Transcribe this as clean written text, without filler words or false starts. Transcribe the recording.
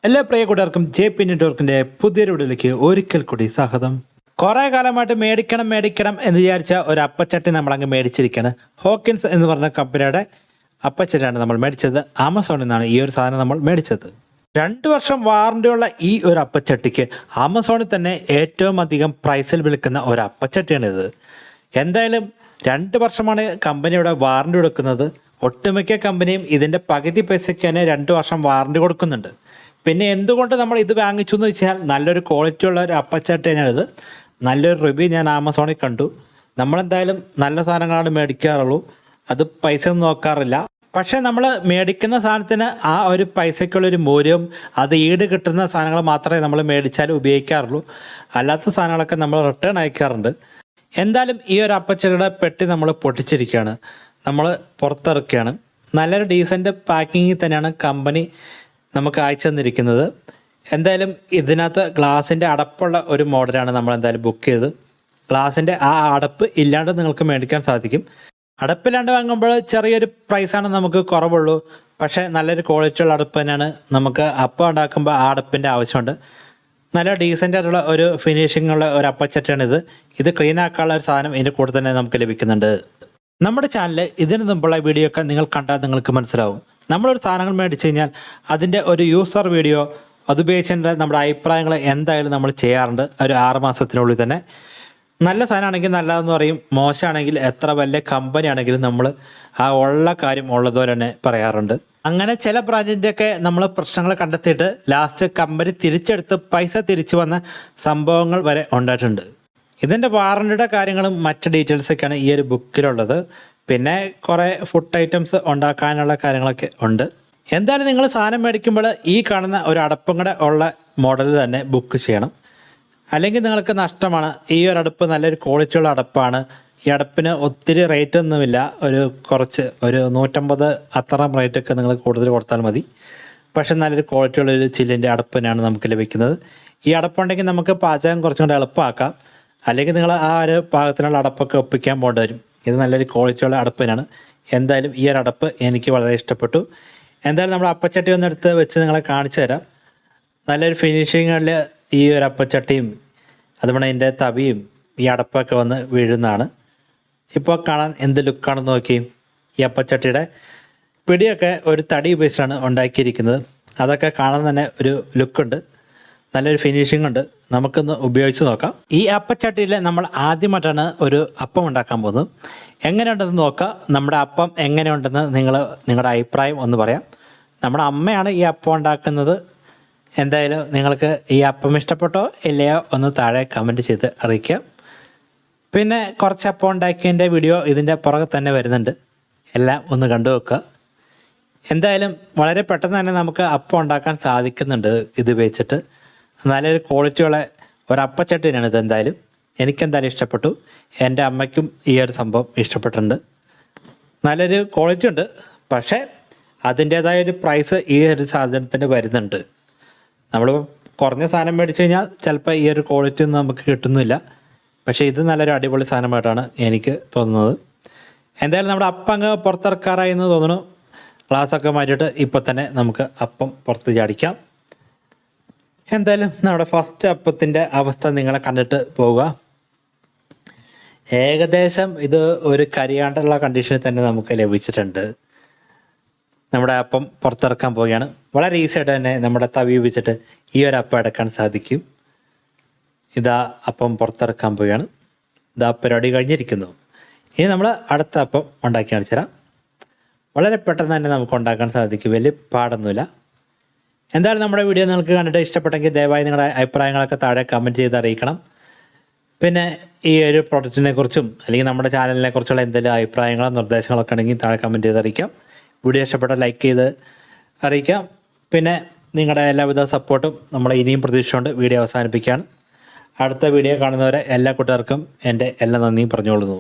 എല്ലാ പ്രിയ കൂട്ടുകാർക്കും JP നെറ്റ്വർക്കിൻ്റെ പുതിയൊരു വീഡിയോയിലേക്ക് ഒരിക്കൽ കൂടി സ്വാഗതം. കുറേ കാലമായിട്ട് മേടിക്കണം എന്ന് വിചാരിച്ച ഒരു അപ്പച്ചട്ടി നമ്മളങ്ങ് മേടിച്ചിരിക്കുകയാണ്. ഹോക്കിൻസ് എന്ന് പറഞ്ഞ കമ്പനിയുടെ അപ്പച്ചട്ടിയാണ് നമ്മൾ മേടിച്ചത്. ആമസോണിൽ നിന്നാണ് ഈ ഒരു സാധനം നമ്മൾ മേടിച്ചത്. 2 വർഷം വാറണ്ടിയുള്ള ഈ ഒരു അപ്പച്ചട്ടിക്ക് ആമസോണിൽ തന്നെ ഏറ്റവും അധികം പ്രൈസിൽ വിൽക്കുന്ന ഒരു അപ്പച്ചട്ടിയാണിത്. എന്തായാലും 2 വർഷമാണ് കമ്പനിയുടെ വാറണ്ടി കൊടുക്കുന്നത്. ഒട്ടുമിക്ക കമ്പനിയും ഇതിൻ്റെ പകുതി പൈസയ്ക്ക് തന്നെ 2 വർഷം വാറണ്ടി കൊടുക്കുന്നുണ്ട്. പിന്നെ എന്തുകൊണ്ട് നമ്മൾ ഇത് വാങ്ങിച്ചു എന്ന് വെച്ചാൽ നല്ലൊരു ക്വാളിറ്റി ഉള്ള ഒരു അപ്പച്ചട്ടി തന്നെയാണിത്. നല്ലൊരു റിവ്യൂ ഞാൻ ആമസോണിൽ കണ്ടു. നമ്മളെന്തായാലും നല്ല സാധനങ്ങളാണ് മേടിക്കാറുള്ളൂ, അത് പൈസ ഒന്നും നോക്കാറില്ല. പക്ഷേ നമ്മൾ മേടിക്കുന്ന സാധനത്തിന് ആ ഒരു പൈസയ്ക്കുള്ളൊരു മൂല്യവും അത് ഈട് കിട്ടുന്ന സാധനങ്ങൾ മാത്രമേ നമ്മൾ മേടിച്ചാലും ഉപയോഗിക്കാറുള്ളൂ. അല്ലാത്ത സാധനങ്ങളൊക്കെ നമ്മൾ റിട്ടേൺ അയക്കാറുണ്ട്. എന്തായാലും ഈ ഒരു അപ്പച്ചട്ടിയുടെ പെട്ടി നമ്മൾ പൊട്ടിച്ചിരിക്കുകയാണ്, നമ്മൾ പുറത്തിറക്കുകയാണ്. നല്ലൊരു ഡീസൻറ്റ് പാക്കിങ്ങിൽ തന്നെയാണ് കമ്പനി നമുക്ക് അയച്ചു തന്നിരിക്കുന്നത്. എന്തായാലും ഇതിനകത്ത് ഗ്ലാസിൻ്റെ അടപ്പുള്ള ഒരു മോഡലാണ് നമ്മൾ എന്തായാലും ബുക്ക് ചെയ്തത്. ഗ്ലാസിൻ്റെ ആ അടപ്പ് ഇല്ലാണ്ട് നിങ്ങൾക്ക് മേടിക്കാൻ സാധിക്കും. അടപ്പില്ലാണ്ട് വാങ്ങുമ്പോൾ ചെറിയൊരു പ്രൈസാണ് നമുക്ക് കുറവുള്ളൂ. പക്ഷേ നല്ലൊരു ക്വാളിറ്റിയുള്ള അടപ്പ് തന്നെയാണ്. നമുക്ക് അപ്പം ഉണ്ടാക്കുമ്പോൾ ആ അടപ്പിൻ്റെ ആവശ്യമുണ്ട്. നല്ല ഡീസൻ്റ് ആയിട്ടുള്ള ഒരു ഫിനിഷിംഗ് ഉള്ള ഒരു അപ്പച്ചട്ടിയാണിത്. ഇത് ക്ലീൻ ആക്കാനുള്ള ഒരു സാധനം ഇതിൻ്റെ കൂടെ തന്നെ നമുക്ക് ലഭിക്കുന്നുണ്ട്. നമ്മുടെ ചാനലിൽ ഇതിന് മുമ്പുള്ള വീഡിയോ ഒക്കെ നിങ്ങൾ കണ്ടാൽ നിങ്ങൾക്ക് മനസ്സിലാവും. നമ്മളൊരു സാധനങ്ങൾ മേടിച്ച് കഴിഞ്ഞാൽ അതിൻ്റെ ഒരു യൂസർ വീഡിയോ അതുപയോഗിച്ചതിൻ്റെ നമ്മുടെ അഭിപ്രായങ്ങൾ എന്തായാലും നമ്മൾ ചെയ്യാറുണ്ട്. ഒരു 6 മാസത്തിനുള്ളിൽ തന്നെ. നല്ല സാധനമാണെങ്കിൽ നല്ലതെന്ന് പറയും, മോശമാണെങ്കിൽ എത്ര വലിയ കമ്പനി ആണെങ്കിലും നമ്മൾ ആ ഉള്ള കാര്യം ഉള്ളതുപോലെ തന്നെ പറയാറുണ്ട്. അങ്ങനെ ചില ബ്രാൻഡിൻ്റെയൊക്കെ നമ്മൾ പ്രശ്നങ്ങൾ കണ്ടെത്തിയിട്ട് ലാസ്റ്റ് കമ്പനി തിരിച്ചെടുത്ത് പൈസ തിരിച്ചു വന്ന സംഭവങ്ങൾ വരെ ഉണ്ടായിട്ടുണ്ട്. ഇതിൻ്റെ വാറണ്ടിയുടെ കാര്യങ്ങളും മറ്റ് ഡീറ്റെയിൽസൊക്കെയാണ് ഈ ഒരു ബുക്കിലുള്ളത്. പിന്നെ കുറേ ഫുഡ് ഐറ്റംസ് ഉണ്ടാക്കാനുള്ള കാര്യങ്ങളൊക്കെ ഉണ്ട്. എന്തായാലും നിങ്ങൾ സാധനം മേടിക്കുമ്പോൾ ഈ കാണുന്ന ഒരു അടപ്പും കൂടെ ഉള്ള മോഡൽ തന്നെ ബുക്ക് ചെയ്യണം, അല്ലെങ്കിൽ നിങ്ങൾക്ക് നഷ്ടമാണ്. ഈ ഒരു അടപ്പ് നല്ലൊരു ക്വാളിറ്റിയുള്ള അടപ്പാണ്. ഈ അടപ്പിന് ഒത്തിരി റേറ്റ് ഒന്നുമില്ല, കുറച്ച് ഒരു 150 അത്രയും റേറ്റൊക്കെ നിങ്ങൾ കൂടുതൽ കൊടുത്താൽ മതി. പക്ഷെ നല്ലൊരു ക്വാളിറ്റിയുള്ളൊരു ചില്ലിൻ്റെ അടപ്പ് തന്നെയാണ് നമുക്ക് ലഭിക്കുന്നത്. ഈ അടപ്പുണ്ടെങ്കിൽ നമുക്ക് പാചകം കുറച്ചും കൂടെ എളുപ്പമാക്കാം. അല്ലെങ്കിൽ നിങ്ങൾ ആ ഒരു പാകത്തിനുള്ള അടപ്പൊക്കെ ഒപ്പിക്കാൻ പോകേണ്ടി വരും. ഇത് നല്ലൊരു ക്വാളിറ്റിയുള്ള അടപ്പ് തന്നെയാണ്. എന്തായാലും ഈ ഒരു അടപ്പ് എനിക്ക് വളരെ ഇഷ്ടപ്പെട്ടു. എന്തായാലും നമ്മൾ അപ്പച്ചട്ടി ഒന്ന് എടുത്ത് വെച്ച് നിങ്ങളെ കാണിച്ചു തരാം. നല്ലൊരു ഫിനിഷിങ്ങിൽ ഈ ഒരു അപ്പച്ചട്ടിയും അതുപോലെ ഇതിൻ്റെ തവിയും ഈ അടപ്പൊക്കെ വന്ന് വീഴുന്നതാണ്. ഇപ്പോൾ കാണാൻ എന്ത് ലുക്കാണെന്ന് നോക്കി. ഈ അപ്പച്ചട്ടിയുടെ പിടിയൊക്കെ ഒരു തടി ഉപയോഗിച്ചാണ് ഉണ്ടാക്കിയിരിക്കുന്നത്. അതൊക്കെ കാണാൻ തന്നെ ഒരു ലുക്കുണ്ട്, നല്ലൊരു ഫിനിഷിംഗ് ഉണ്ട്. നമുക്കൊന്ന് ഉപയോഗിച്ച് നോക്കാം. ഈ അപ്പച്ചട്ടിയിൽ നമ്മൾ ആദ്യമായിട്ടാണ് ഒരു അപ്പം ഉണ്ടാക്കാൻ പോകുന്നത്. എങ്ങനെയുണ്ടെന്ന് നോക്കാം. നമ്മുടെ അപ്പം എങ്ങനെയുണ്ടെന്ന് നിങ്ങളുടെ അഭിപ്രായം ഒന്ന് പറയാം. നമ്മുടെ അമ്മയാണ് ഈ അപ്പം ഉണ്ടാക്കുന്നത്. എന്തായാലും നിങ്ങൾക്ക് ഈ അപ്പം ഇഷ്ടപ്പെട്ടോ ഇല്ലയോ ഒന്ന് താഴെ കമൻറ്റ് ചെയ്ത് അറിയിക്കാം. പിന്നെ കുറച്ച് അപ്പം ഉണ്ടാക്കിയതിൻ്റെ വീഡിയോ ഇതിൻ്റെ പുറകെ തന്നെ വരുന്നുണ്ട്, എല്ലാം ഒന്ന് കണ്ടു വെക്കുക. എന്തായാലും വളരെ പെട്ടെന്ന് തന്നെ നമുക്ക് അപ്പം ഉണ്ടാക്കാൻ സാധിക്കുന്നുണ്ട് ഇത് ഉപയോഗിച്ചിട്ട്. നല്ലൊരു ക്വാളിറ്റിയുള്ള ഒരു അപ്പച്ചട്ടി തന്നെയാണ് ഇത്. എന്തായാലും എനിക്കെന്തായാലും ഇഷ്ടപ്പെട്ടു. എൻ്റെ അമ്മയ്ക്കും ഈ ഒരു സംഭവം ഇഷ്ടപ്പെട്ടിട്ടുണ്ട്. നല്ലൊരു ക്വാളിറ്റി ഉണ്ട്, പക്ഷേ അതിൻ്റേതായൊരു പ്രൈസ് ഈ ഒരു സാധനത്തിന് വരുന്നുണ്ട്. നമ്മൾ കുറഞ്ഞ സാധനം മേടിച്ച് കഴിഞ്ഞാൽ ചിലപ്പോൾ ഈ ഒരു ക്വാളിറ്റി ഒന്നും നമുക്ക് കിട്ടുന്നില്ല. പക്ഷേ ഇത് നല്ലൊരു അടിപൊളി സാധനമായിട്ടാണ് എനിക്ക് തോന്നുന്നത്. എന്തായാലും നമ്മുടെ അപ്പം അങ്ങ് പുറത്തിറക്കാറായി എന്ന് തോന്നുന്നു. ഗ്ലാസ്സൊക്കെ മാറ്റിയിട്ട് ഇപ്പോൾ തന്നെ നമുക്ക് അപ്പം പുറത്ത് ചാടിക്കാം. എന്തായാലും നമ്മുടെ ഫസ്റ്റ് അപ്പത്തിൻ്റെ അവസ്ഥ നിങ്ങളെ കണ്ടിട്ട് പോവുക. ഏകദേശം ഇത് ഒരു കരിയാണ്ടുള്ള കണ്ടീഷനിൽ തന്നെ നമുക്ക് ലഭിച്ചിട്ടുണ്ട്. നമ്മുടെ അപ്പം പുറത്തിറക്കാൻ പോവുകയാണ്. വളരെ ഈസി ആയിട്ട് തന്നെ നമ്മുടെ തവി ഉപയോഗിച്ചിട്ട് ഈ ഒരു അപ്പം എടുക്കാൻ സാധിക്കും. ഇതാ അപ്പം പുറത്തിറക്കാൻ പോവുകയാണ്. ഇതാ പരിപാടി കഴിഞ്ഞിരിക്കുന്നു. ഇനി നമ്മൾ അടുത്ത അപ്പം ഉണ്ടാക്കി കാണിച്ചു തരാം. വളരെ പെട്ടെന്ന് തന്നെ നമുക്ക് ഉണ്ടാക്കാൻ സാധിക്കും, വലിയ പാടൊന്നുമില്ല. എന്തായാലും നമ്മുടെ വീഡിയോ നിങ്ങൾക്ക് കണ്ടിട്ട് ഇഷ്ടപ്പെട്ടെങ്കിൽ ദയവായി നിങ്ങളുടെ അഭിപ്രായങ്ങളൊക്കെ താഴെ കമൻറ്റ് ചെയ്ത് അറിയിക്കണം. പിന്നെ ഈ ഒരു പ്രോഡക്റ്റിനെ കുറിച്ചും അല്ലെങ്കിൽ നമ്മുടെ ചാനലിനെ കുറിച്ചുള്ള എന്തെങ്കിലും അഭിപ്രായങ്ങളോ നിർദ്ദേശങ്ങളൊക്കെ ഉണ്ടെങ്കിൽ താഴെ കമൻറ്റ് ചെയ്ത് അറിയിക്കാം. വീഡിയോ ഇഷ്ടപ്പെട്ടാൽ ലൈക്ക് ചെയ്ത് അറിയിക്കാം. പിന്നെ നിങ്ങളുടെ എല്ലാവിധ സപ്പോർട്ടും നമ്മൾ ഇനിയും പ്രതീക്ഷിച്ചുകൊണ്ട് വീഡിയോ അവസാനിപ്പിക്കുകയാണ്. അടുത്ത വീഡിയോ കാണുന്നവരെ എല്ലാ കൂട്ടുകാർക്കും എൻ്റെ എല്ലാ നന്ദിയും പറഞ്ഞുകൊള്ളുന്നു.